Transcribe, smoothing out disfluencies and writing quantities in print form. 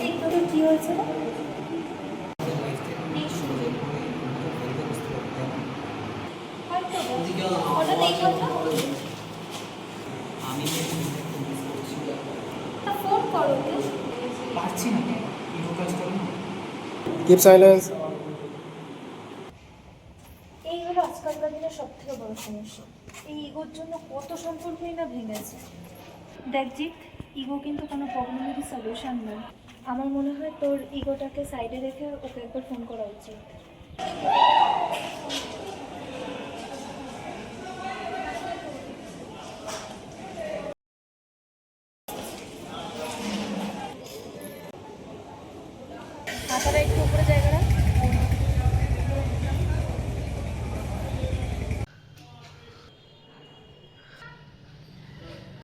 এই তোদের কি হয়েছে রে? হয়তো হঠাৎ এই কথা। তা ফোন করো ওকে। পারছি না, ইগো কাজ করে না। Keep silence. এই হলো আজকালকার দিনের সব থেকে বড় সমস্যা। এই ইগোর জন্য কত সম্পর্কই না ভেঙেছে। দেখ জিৎ, ইগো কিন্তু কোনো প্রবলেমেরই সলিউশন নয়। আমার মনে হয় তোর ইগোটাকে সাইডে রেখে ওকে একবার ফোন করা উচিত। মাথাটা একটু উপরে জায়গা রাখ।